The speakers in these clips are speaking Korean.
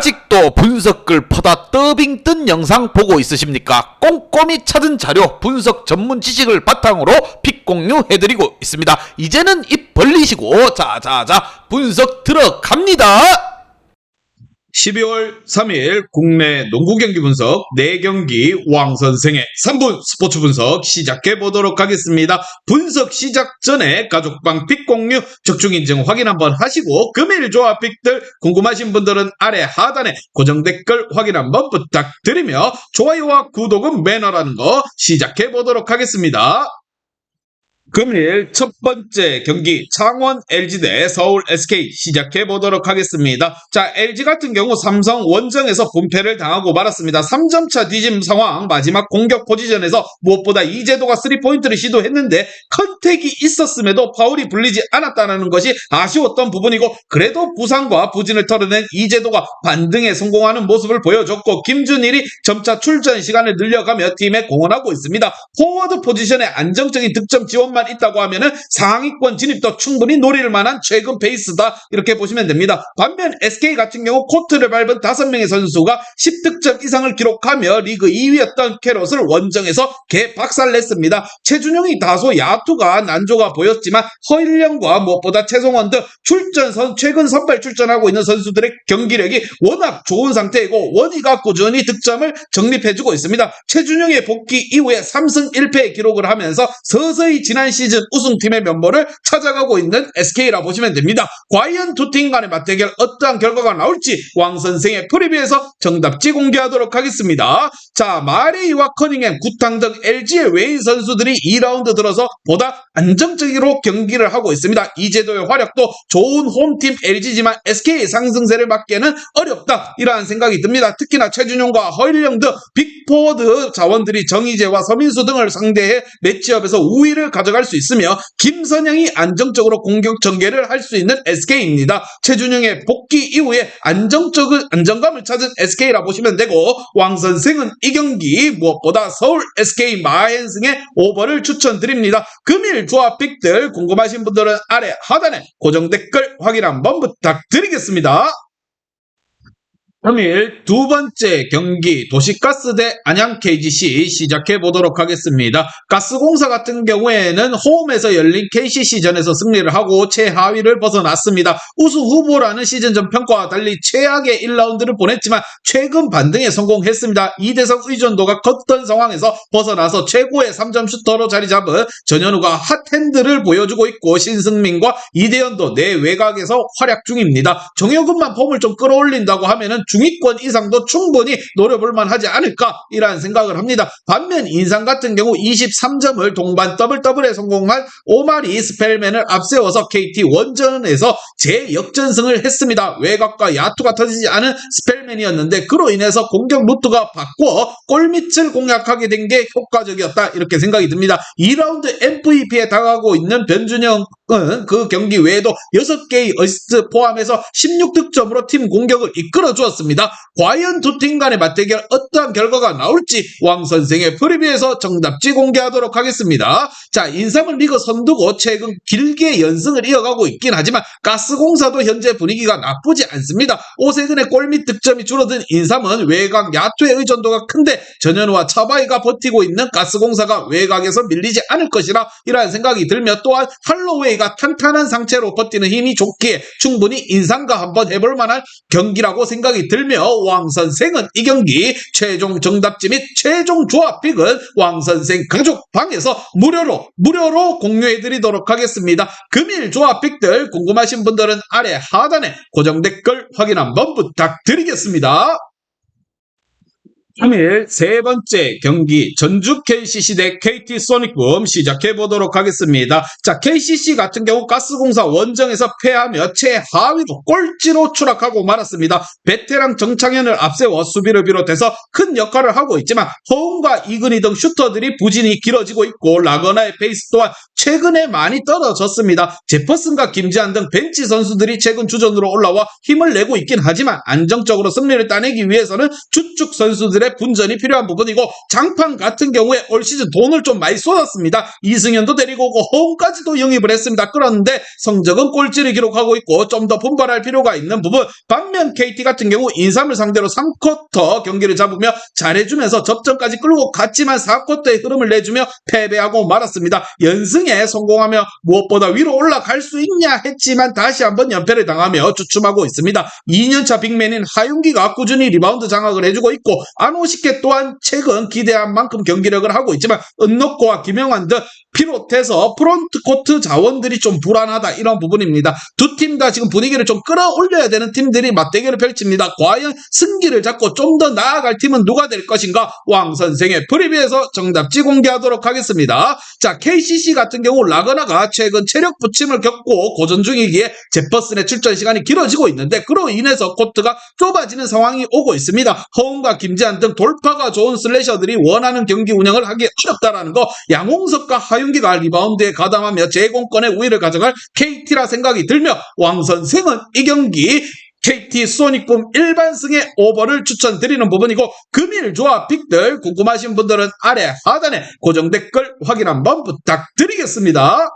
아직도 분석글 퍼다 더빙 뜬 영상 보고 있으십니까? 꼼꼼히 찾은 자료, 분석 전문 지식을 바탕으로 픽 공유해드리고 있습니다. 이제는 입 벌리시고 자자자 분석 들어갑니다. 12월 3일 국내 농구 경기 분석 4경기 왕선생의 3분 스포츠 분석 시작해 보도록 하겠습니다. 분석 시작 전에 가족방 픽 공유 적중 인증 확인 한번 하시고 금일 조합 픽들 궁금하신 분들은 아래 하단에 고정 댓글 확인 한번 부탁드리며 좋아요와 구독은 매너라는 거 시작해 보도록 하겠습니다. 금일 첫 번째 경기 창원 LG 대 서울 SK 시작해 보도록 하겠습니다. 자, LG 같은 경우 삼성 원정에서 분패를 당하고 말았습니다. 3점차 뒤짐 상황 마지막 공격 포지션에서 무엇보다 이재도가 3포인트를 시도했는데 컨택이 있었음에도 파울이 불리지 않았다는 것이 아쉬웠던 부분이고 그래도 부상과 부진을 털어낸 이재도가 반등에 성공하는 모습을 보여줬고 김준일이 점차 출전 시간을 늘려가며 팀에 공헌하고 있습니다. 포워드 포지션의 안정적인 득점 지원만 있다고 하면은 상위권 진입도 충분히 노릴 만한 최근 페이스다 이렇게 보시면 됩니다. 반면 SK 같은 경우 코트를 밟은 5명의 선수가 10득점 이상을 기록하며 리그 2위였던 캐롯을 원정에서 개박살냈습니다. 최준용이 다소 야투가 난조가 보였지만 허일영과 무엇보다 최송원 등 최근 선발 출전하고 있는 선수들의 경기력이 워낙 좋은 상태이고 원희가 꾸준히 득점을 정립해주고 있습니다. 최준용의 복귀 이후에 3승 1패 기록을 하면서 서서히 지난 시즌 우승팀의 면모를 찾아가고 있는 SK라 보시면 됩니다. 과연 두 팀 간의 맞대결 어떠한 결과가 나올지 왕선생의 프리뷰에서 정답지 공개하도록 하겠습니다. 자, 마레이와 커닝햄, 구탕 등 LG의 외인 선수들이 2라운드 들어서 보다 안정적으로 경기를 하고 있습니다. 이재도의 활약도 좋은 홈팀 LG지만 SK의 상승세를 막기에는 어렵다 이러한 생각이 듭니다. 특히나 최준용과 허일영 등 빅포워드 자원들이 정희재와 서민수 등을 상대해 매치업에서 우위를 가져갈 수 있으며 김선영이 안정적으로 공격 전개를 할 수 있는 SK입니다. 최준영의 복귀 이후에 안정감을 찾은 SK라 보시면 되고 왕선생은 이 경기 무엇보다 서울 SK 마헨승의 오버를 추천드립니다. 금일 조합 픽들 궁금하신 분들은 아래 하단에 고정 댓글 확인 한번 부탁드리겠습니다. 3일 두 번째 경기 도시가스 대 안양 KGC 시작해 보도록 하겠습니다. 가스공사 같은 경우에는 홈에서 열린 KCC전에서 승리를 하고 최하위를 벗어났습니다. 우수 후보라는 시즌전 평가와 달리 최악의 1라운드를 보냈지만 최근 반등에 성공했습니다. 이대성 의존도가 컸던 상황에서 벗어나서 최고의 3점 슈터로 자리 잡은 전현우가 핫핸드를 보여주고 있고 신승민과 이대현도 내 외곽에서 활약 중입니다. 정효근만 폼을 좀 끌어올린다고 하면은 중위권 이상도 충분히 노려볼만 하지 않을까 이라는 생각을 합니다. 반면 인상 같은 경우 23점을 동반 더블에 성공한 오마리 스펠맨을 앞세워서 KT 원전에서 재역전승을 했습니다. 외곽과 야투가 터지지 않은 스펠맨이었는데 그로 인해서 공격 루트가 바꿔 골밑을 공략하게 된 게 효과적이었다 이렇게 생각이 듭니다. 2라운드 MVP에 다가가고 있는 변준영은 그 경기 외에도 6개의 어시스트 포함해서 16득점으로 팀 공격을 이끌어 주었습니다. 과연 두 팀 간의 맞대결 어떠한 결과가 나올지 왕선생의 프리뷰에서 정답지 공개하도록 하겠습니다. 자, 인삼은 리그 선두고 최근 길게 연승을 이어가고 있긴 하지만 가스공사도 현재 분위기가 나쁘지 않습니다. 5세근의 골밑 득점이 줄어든 인삼은 외곽 야투의 의존도가 큰데 전현우와 차바이가 버티고 있는 가스공사가 외곽에서 밀리지 않을 것이라 이러한 생각이 들며 또한 할로웨이가 탄탄한 상체로 버티는 힘이 좋기에 충분히 인삼과 한번 해볼 만한 경기라고 생각이 들며 왕선생은 이 경기 최종 정답지 및 최종 조합픽은 왕선생 가족방에서 무료로 공유해드리도록 하겠습니다. 금일 조합픽들 궁금하신 분들은 아래 하단에 고정 댓글 확인 한번 부탁드리겠습니다. 3일 세 번째 경기 전주 KCC 대 KT 소닉붐 시작해 보도록 하겠습니다. 자, KCC 같은 경우 가스공사 원정에서 패하며 최하위로 꼴찌로 추락하고 말았습니다. 베테랑 정창현을 앞세워 수비를 비롯해서 큰 역할을 하고 있지만 허웅과 이근희 등 슈터들이 부진이 길어지고 있고 라거나의 페이스 또한 최근에 많이 떨어졌습니다. 제퍼슨과 김지한 등 벤치 선수들이 최근 주전으로 올라와 힘을 내고 있긴 하지만 안정적으로 승리를 따내기 위해서는 주축 선수들의 선수들의 분전이 필요한 부분이고, 장판 같은 경우에 올 시즌 돈을 좀 많이 쏟았습니다. 이승현도 데리고 오고 허웅까지도 영입을 했습니다. 그런데 성적은 꼴찌를 기록하고 있고 좀 더 분발할 필요가 있는 부분. 반면 KT 같은 경우 인삼을 상대로 3쿼터 경기를 잡으며 잘해주면서 접전까지 끌고 갔지만 4쿼터의 흐름을 내주며 패배하고 말았습니다. 연승에 성공하며 무엇보다 위로 올라갈 수 있냐 했지만 다시 한번 연패를 당하며 주춤하고 있습니다. 2년차 빅맨인 하윤기가 꾸준히 리바운드 장악을 해주고 있고, 안오시케 또한 최근 기대한 만큼 경기력을 하고 있지만 은노코와 김영환 등 비롯해서 프론트 코트 자원들이 좀 불안하다, 이런 부분입니다. 두 팀 다 지금 분위기를 좀 끌어올려야 되는 팀들이 맞대결을 펼칩니다. 과연 승기를 잡고 좀 더 나아갈 팀은 누가 될 것인가? 왕 선생의 프리뷰에서 정답지 공개하도록 하겠습니다. 자, KCC 같은 경우 라그나가 최근 체력 부침을 겪고 고전 중이기에 제퍼슨의 출전 시간이 길어지고 있는데, 그로 인해서 코트가 좁아지는 상황이 오고 있습니다. 허웅과 김지한 등 돌파가 좋은 슬래셔들이 원하는 경기 운영을 하기 어렵다라는 거, 양홍석과 하윤기가 리바운드에 가담하며 제공권의 우위를 가져갈 KT라 생각이 들며, 왕 선생은 이 경기 KT 소닉붐 일반승의 오버를 추천드리는 부분이고, 금일 조합 픽들 궁금하신 분들은 아래 하단에 고정 댓글 확인 한번 부탁드리겠습니다.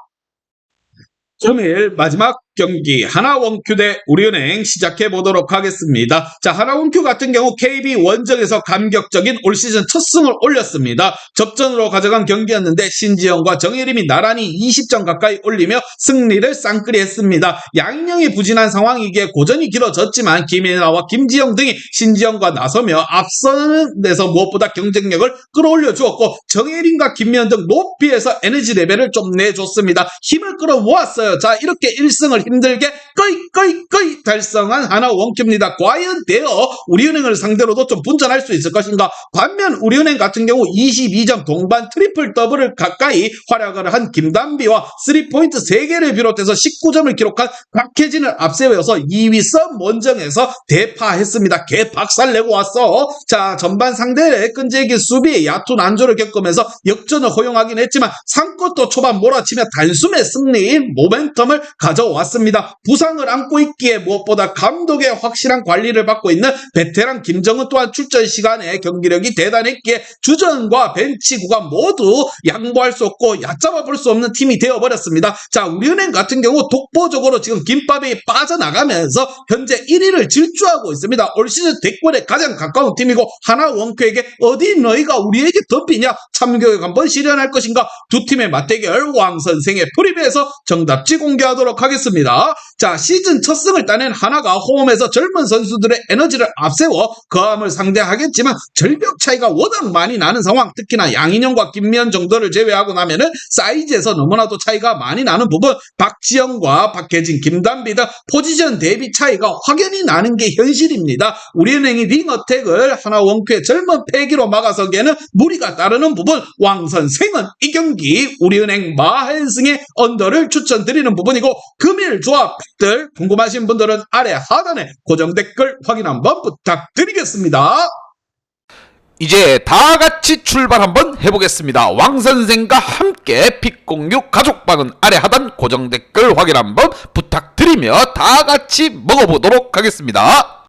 금일 마지막 경기 하나원큐 대 우리은행 시작해 보도록 하겠습니다. 자, 하나원큐 같은 경우 KB 원정에서 감격적인 올 시즌 첫 승을 올렸습니다. 접전으로 가져간 경기였는데 신지영과 정예림이 나란히 20점 가까이 올리며 승리를 쌍끌이했습니다. 양령이 부진한 상황이기에 고전이 길어졌지만 김예나와 김지영 등이 신지영과 나서며 앞서는 데서 무엇보다 경쟁력을 끌어올려 주었고, 정예림과 김미연 등 높이에서 에너지 레벨을 좀 내줬습니다. 힘을 끌어모았어요. 자, 이렇게 1승을 힘들게 거의 달성한 하나원큐입니다. 과연 우리은행을 상대로도 좀 분전할 수 있을 것인가? 반면 우리은행 같은 경우 22점 동반 트리플 더블을 가까이 활약을 한 김단비와 3포인트 3개를 비롯해서 19점을 기록한 박혜진을 앞세워서 2위 썸 원정에서 대파했습니다. 개 박살내고 왔어. 자, 전반 상대의 끈질긴 수비에 얕은 난조를 겪으면서 역전을 허용하긴 했지만 3쿼터 초반 몰아치며 단숨에 승리 모멘텀을 가져왔습니다. 부상을 안고 있기에 무엇보다 감독의 확실한 관리를 받고 있는 베테랑 김정은 또한 출전 시간에 경기력이 대단했기에 주전과 벤치 구간 모두 양보할 수 없고 얕잡아 볼 수 없는 팀이 되어버렸습니다. 자, 우리은행 같은 경우 독보적으로 지금 김밥이 빠져나가면서 현재 1위를 질주하고 있습니다. 올 시즌 대권에 가장 가까운 팀이고, 하나원큐에게 어디 너희가 우리에게 덤비냐, 참교육 한번 실현할 것인가? 두 팀의 맞대결 왕 선생의 프리뷰에서 정답지 공개하도록 하겠습니다. 자, 시즌 첫 승을 따낸 하나가 홈에서 젊은 선수들의 에너지를 앞세워 거함을 상대하겠지만 절벽 차이가 워낙 많이 나는 상황, 특히나 양인영과 김미연 정도를 제외하고 나면은 사이즈에서 너무나도 차이가 많이 나는 부분, 박지영과 박혜진, 김단비 등 포지션 대비 차이가 확연히 나는 게 현실입니다. 우리은행이 링어택을 하나원큐의 젊은 패기로 막아서기에는 무리가 따르는 부분, 왕선생은 이 경기 우리은행 마한승의 언더를 추천드리는 부분이고, 금일 조합들 궁금하신 분들은 아래 하단에 고정 댓글 확인 한번 부탁드리겠습니다. 이제 다 같이 출발 한번 해보겠습니다. 왕 선생과 함께 픽06 가족방은 아래 하단 고정 댓글 확인 한번 부탁드리며 다 같이 먹어보도록 하겠습니다.